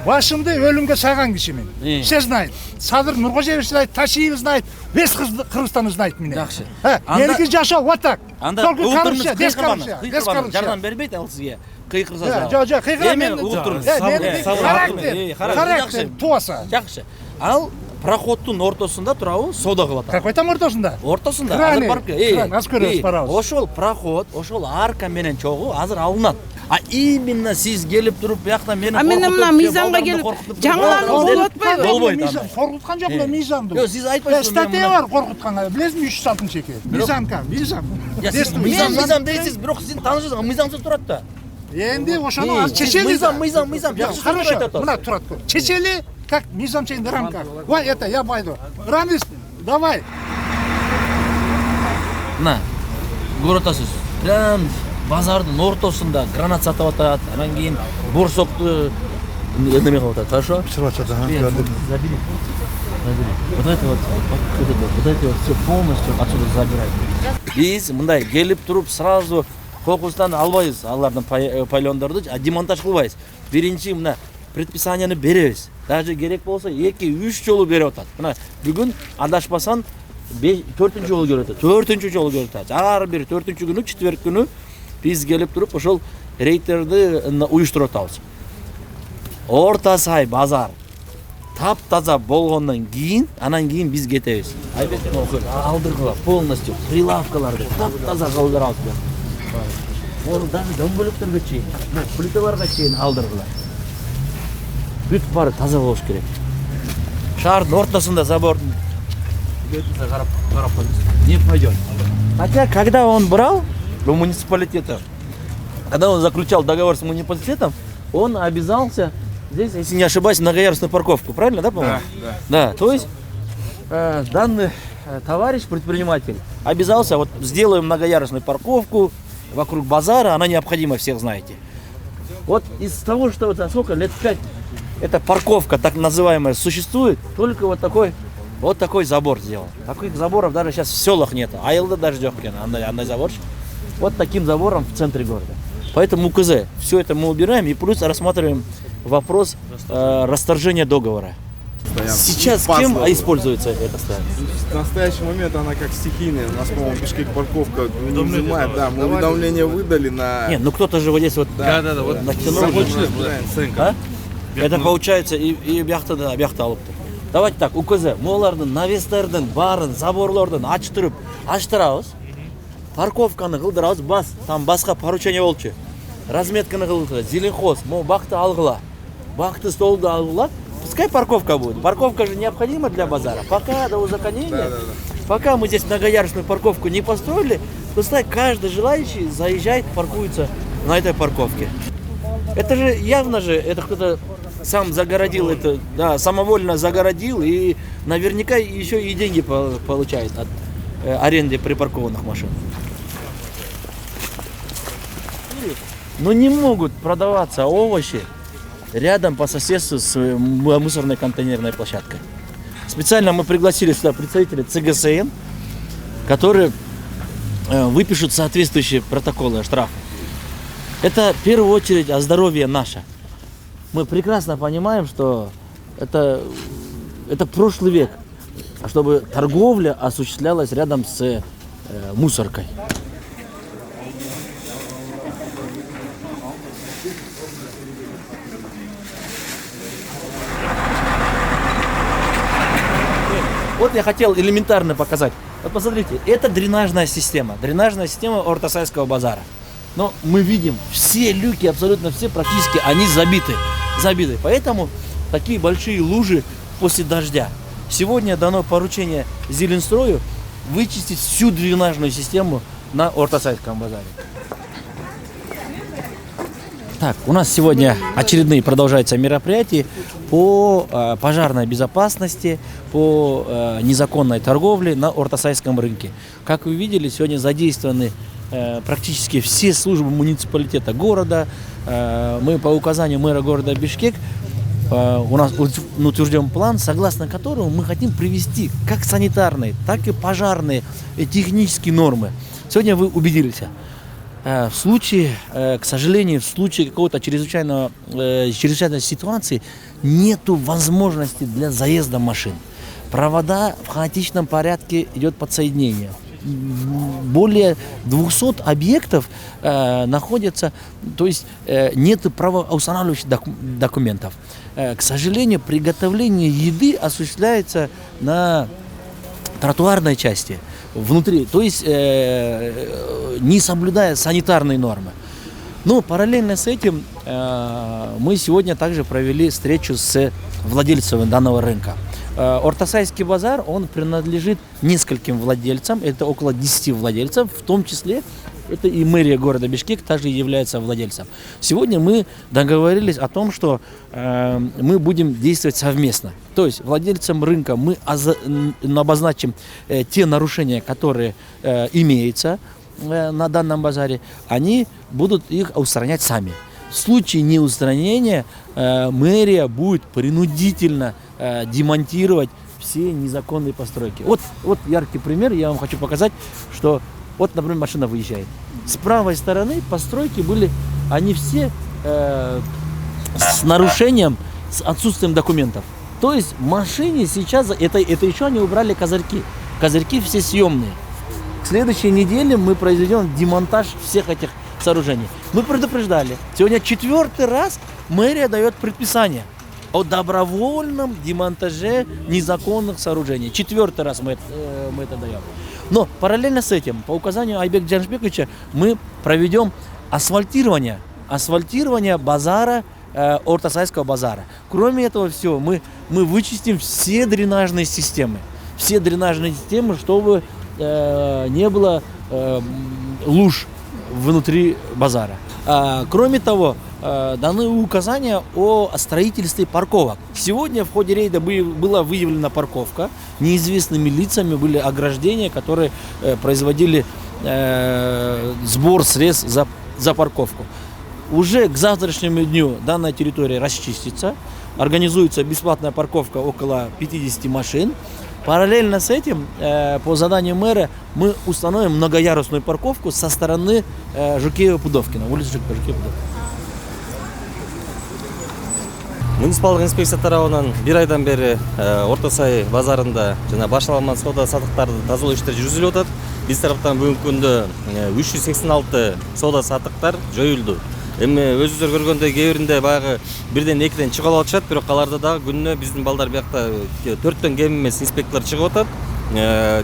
Башымды өлімге сайған кишимин. Все знает. Садыр Нуркожаевич знает, Ташиев знает, весь Кыргызстан знает меня. Жакшы. Меники жашоо вот так. Только коррупция, без коррупция. Жардам бербейт ал сизге. Кыйкырса. Жок, кыйкырам мен. Характер туаса. Жакшы. Ал проходтун ортосунда турабы, сода кылып атат. Какой там ортосунда? Ортосунда. Азыр көрөбүз, барабыз. Ошол проход, ошол арка менен чогуу азыр алынат. А именно сиз келип туруп бияқта мени коркутуп. Мен мына мыйзамга келип жаңыланып болуп атпайбы? Болбойт. Коркуткан жок эле мыйзамды. Жок, сиз айтпайсызбы. Статья бар коркутканга. Билесизби 306-чеки? Мыйзамка, мыйзам. Мыйзам дейсиз, бирок сиздин таанышыңыз мыйзамсыз турат да. Энди ошону аз чечели. Мыйзам. Жакшы Хорошо. Мына турат. Чечели, как мыйзам чейин рамка. Ой, это я байду. Рамис, давай. Мына көрөтөсүз. Прям базардын ортосунда гранат сатып атат, анан кийин борсокту эдеме кылып атат. Хорошо? Пиширип атат. Забери. Вот это вот все полностью отсюда забирай. Биз мындай келип туруп сразу кокустан албайбыз алардын пайлондорду, демонтаж кылбайбыз. Биринчи мына предписанияны беребиз. Даже керек болсо 2-3 жолу берип атат. Мына бүгүн адашпасаң 4-үнчү жолу көрүп атат. 4-үнчү жолу көрүп атат. Ар бир 4-үнчү күнү, четверг күнү биз келип туруп ошол рейдтерди уюштуруп атабыз. Орта сай базар таптаза болгондон кийин, анан кийин биз кетебиз. Айбек алдыргыла полностью прилавкаларды таптаза кылдырабыз. Onu даже дөңгөлөктөргө чейин, плиталарга чейин алдыргыла. Бүт баары таза болуш керек. Шаардын ортосунда забордун бетине карап коюңуз. Не пойдет. Хотя, когда он брал у муниципалитета, когда он заключал договор с муниципалитетом, он обязался здесь, если не ошибаюсь, многоярусную парковку. Правильно, да, по-моему? Да. То есть данный товарищ, предприниматель, обязался, вот сделаем многоярусную парковку вокруг базара, она необходима, всех знаете. Вот из того, что вот сколько лет 5 эта парковка, так называемая, существует, только вот такой забор сделал. Таких заборов даже сейчас в селах нет. Айылда даже жоқ екен, андай заборчик. Вот таким забором в центре города. Поэтому УКЗ, все это мы убираем и плюс рассматриваем вопрос расторжения договора. Сейчас кем используется эта стоянка? В настоящий момент она как стихийная. У нас, по-моему, Бишкек парковка не взимает. Да, мы уведомление выдали на... Нет, ну кто-то же вот здесь вот натянул. Это получается и бяхта алыптыр. Давайте так, УКЗ, молардын, навестердин, барын, заборлордун ачтырабыз. Парковканы кылдырабыз, там баска поручение болчу. Разметканы кылдыра, зеленхоз, бакты алгыла. Бакты столду алгыла. Пускай парковка будет. Парковка же необходима для базара. Пока до узаконения, пока мы здесь многоярусную парковку не построили, пускай каждый желающий заезжает, паркуется на этой парковке. Это же явно же, это кто-то сам загородил это, да, самовольно загородил и наверняка еще и деньги получает от аренды припаркованных машин. Но не могут продаваться овощи рядом по соседству с мусорной контейнерной площадкой. Специально мы пригласили сюда представителей ЦГСН, которые выпишут соответствующие протоколы штрафа. Это в первую очередь о здоровье наше. Мы прекрасно понимаем, что это прошлый век, чтобы торговля осуществлялась рядом с мусоркой. Вот я хотел элементарно показать. Вот посмотрите, это дренажная система Ортосайского базара. Но мы видим, все люки, абсолютно все, практически, они забиты. Поэтому такие большие лужи после дождя. Сегодня дано поручение Зеленстрою вычистить всю дренажную систему на Ортосайском базаре. Так, у нас сегодня очередные продолжаются мероприятия по пожарной безопасности, по незаконной торговле на Ортосайском рынке. Как вы видели, сегодня задействованы практически все службы муниципалитета города. Мы по указанию мэра города Бишкек, у нас утвержден план, согласно которому мы хотим привести как санитарные, так и пожарные и технические нормы. Сегодня вы убедились. В случае, к сожалению, в случае какого-то чрезвычайной ситуации нету возможности для заезда машин. Провода в хаотичном порядке идет подсоединение. Более 200 объектов находятся, то есть нет правоустанавливающих документов. К сожалению, приготовление еды осуществляется на тротуарной части, внутри, то есть не соблюдая санитарные нормы. Но параллельно с этим мы сегодня также провели встречу с владельцами данного рынка. Ортосайский базар, он принадлежит нескольким владельцам, это около 10 владельцев, в том числе это и мэрия города Бишкек также является владельцем. Сегодня мы договорились о том, что мы будем действовать совместно. То есть владельцам рынка мы обозначим те нарушения, которые имеются на данном базаре, они будут их устранять сами. В случае неустранения мэрия будет принудительно демонтировать все незаконные постройки. Вот яркий пример, я вам хочу показать, что вот, например, машина выезжает. С правой стороны постройки были, они все с нарушением, с отсутствием документов. То есть в машине сейчас, это еще они убрали козырьки. Козырьки все съемные. К следующей неделе мы произведем демонтаж всех этих сооружений. Мы предупреждали. Сегодня 4-й раз мэрия дает предписание о добровольном демонтаже незаконных сооружений. 4-й раз мы это даем. Но параллельно с этим, по указанию Айбека Джаншбековича, мы проведем асфальтирование базара, Ортосайского базара. Кроме этого всего, мы вычистим все дренажные системы. Все дренажные системы, чтобы не было луж внутри базара. Кроме того, даны указания о строительстве парковок. Сегодня в ходе рейда была выявлена парковка. Неизвестными лицами были ограждения, которые производили сбор средств за парковку. Уже к завтрашнему дню данная территория расчистится. Организуется бесплатная парковка около 50 машин. Параллельно с этим, по заданию мэра, мы установим многоярусную парковку со стороны Жукеева-Пудовкина, улицы Жукеева-Пудовкина. Муниципалдык инспекция тарабынан бир айдан бери Ортосай базарында жана башталган соода саттыктарды тазалоо иштери жүргүзүлүп атат. Биз тараптан бүгүнкү күндө 386 соода саттыктар жоюлду. Эми өзүңүздөр көргөндөй кээ биринде баягы 1-2 чыгып алышат, бирок аларда дагы күнүнө биздин балдар биякта 4төн кем эмес инспекторлор чыгып атат.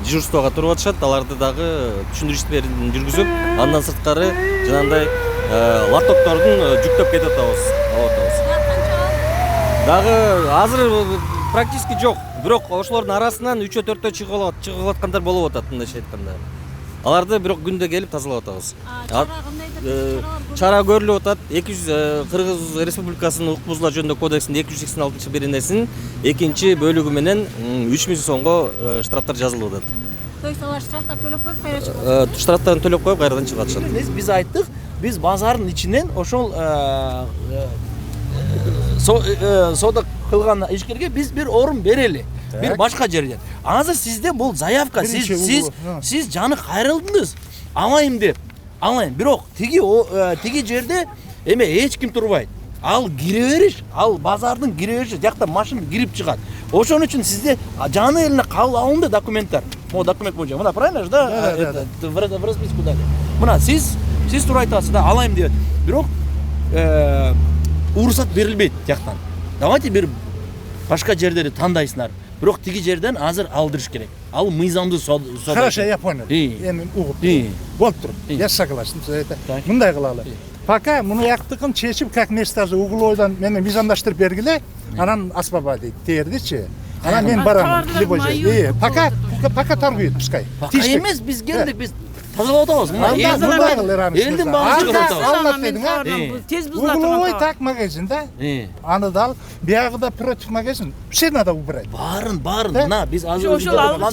Дежурствого туруп атышат, аларды дагы түшүндүрүү иштерин жүргүзүп, андан сырткары жанагындай лотоктордун жүктөп кетип атабыз. Дагы азыр практически жок, бирок ошолордун арасынан 3-4 чыгып аткандар болуп атат, мындайча айтканда. Аларды бирок күндө келип тазалап атабыз. Чара көрүлүп атат. Кыргыз Республикасынын укук бузуулар жөнүндө кодексинин 286-беренесинин 2 бөлүгү менен 3000 сомго штрафтар жазылып атат. То есть алар штрафтар төлөп коюп кайра чыгып атат? Штрафтарын төлөп коюп кайрадан чыгып атышат. Биз айттык, биз базардын ичинен ошол соода кылган ишкерге биз бир орун берели. Бир башка жерден. Азыр сизде бул заявка, сиз жаны кайрылдыңыз. Алайын деп. Алайын. Бирок тиги жерде эме эч ким турбайт. Ал кире бериш, ал базардын кире бериши, жакта машина кирип чыгат. Ошон үчүн сизде жаны элине кабыл алынды документтер. Могу документ боюнча. Мына правильно же, да? Это в расписку дали. Мына сиз тура айтасыз да, алайым деп. Бирок уруксат берилбейт жактан. Давайте бир башка жерлерди тандайсыңар. Бирок тиги жерден азыр алдырыш керек. Ал мыйзамдуу соода. Хорошо, я понял. Эми угуп. Болуп тур. Я согласен. Мындай кылалы. Пока муну яктыкын чечип, как местажы углойдан мени мыйзамдаштырып бергиле, анан асбаба дейт, тердичи. Анан мен барам любой жерге. Пока торгуют, пускай. Пока эмес, биз келдик, биз тазалап атабыз. Элдин багын чыгып атабыз. Тез бузулат. Угловой так магазин, да? Аны дал, биягыда против магазин. Все надо убрать. Барын. Мына биз азыр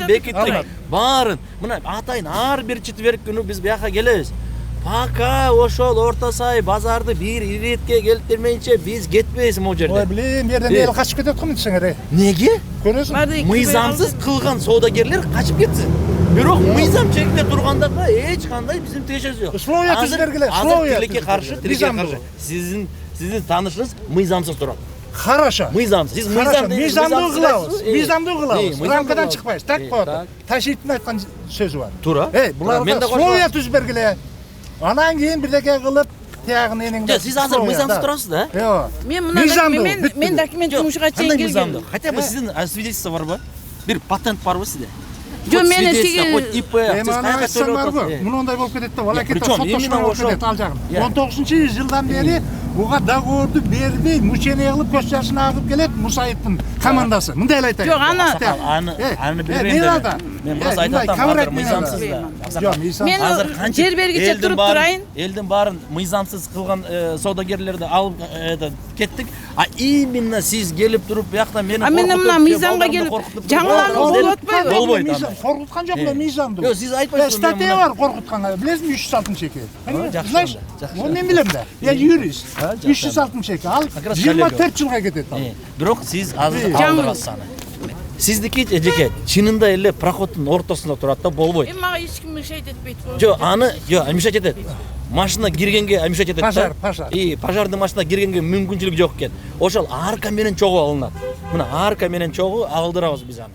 бекиттик. Барын. Мына атайын ар бир четверг күнү биз бияка келебиз. Пока ошол Ортосай базарды бир иретке келтирмейинче биз кетпейбиз могу жерде. Ой, блин, берден эл качып кетет го десеңер. Неге? Көрөсүң? Мыйзамсыз кылган соодагерлер качып кетсин. Бирок мыйзам чегинде тургандага эч кандай биздин тиешебиз жок. Условия түзүп бергиле, Азыр условия тилекке түзүп каршы, бергиле. тилекке Мыйзамдуу. каршы. Сиздин таанышыңыз мыйзамсыз турат. Хорошо. Мыйзамсыз. Сиз Хорошо, мыйзам мыйзамдуу кылабыз. Мыйзамдуу кылабыз. мыйзамдуу Рамкадан кылабыз. чыкпайбыз. Так коет. Ташиевдин айткан сөзү бар. Туура. Мен Буларга да условия түзүп бергиле. Анан кийин бирдеке кылып тиягын энеңде. Жок, сиз азыр мыйзамсыз турасыз да? Жок. Мен мына Мыйзамдуу, мен бүттү. документ жумушка чейин Кандай мыйзамдуу? келгем. Хотя бы сиздин свидетельство барбы? Бир патент барбы сизде? Жок, мен Свидетельство, тиги хоть ИП, Эми сиз аны каяка айтсам барбы? төлөп Мунундай болуп кетет да. Бала кетет, причем соттошма именно болуп ошол. кетет ал жагын. Я. 19-жылдан бери буга договорду бербей, мучение кылып көз жашын агып келет Мусаевдин командасы. Мындай эле айтайын. Жок, аны билбейм да. Мен просто айтып атам, азыр мыйзамсыз да. Жок, мыйзам. Мен Азыр канча жер бергиче туруп турайын. Элдин баарын мыйзамсыз кылган саудагерлерди алып кеттик. А именно сиз келип туруп биякта мени А мен мына мыйзамга келип жаңыланып болуп атпайбы? Болбойт анда. Коркуткан жок эле мыйзамдуу. Жок, сиз айтпайсыз. Статья бар коркутканга. Билесизби 362? жакшы Знаешь? onda, жакшы. Мен билем да. Я юрист. жакшы. 362. Ал Как раз 24 жылга кетет ал. Бирок сиз азыр алдырасыз аны. Сиздики жеке чынында эле проходдун ортосунда турат да, болбойт. Мага эч ким мешать этпейт. Жок, аны жок, мешать этет. Машина киргенге мешать этет да. Пожар. Пожардын машина киргенге мүмкүнчүлүк жок экен. Ошол арка менен чогуу алынат. Мына арка менен чогуу алдырабыз биз аны.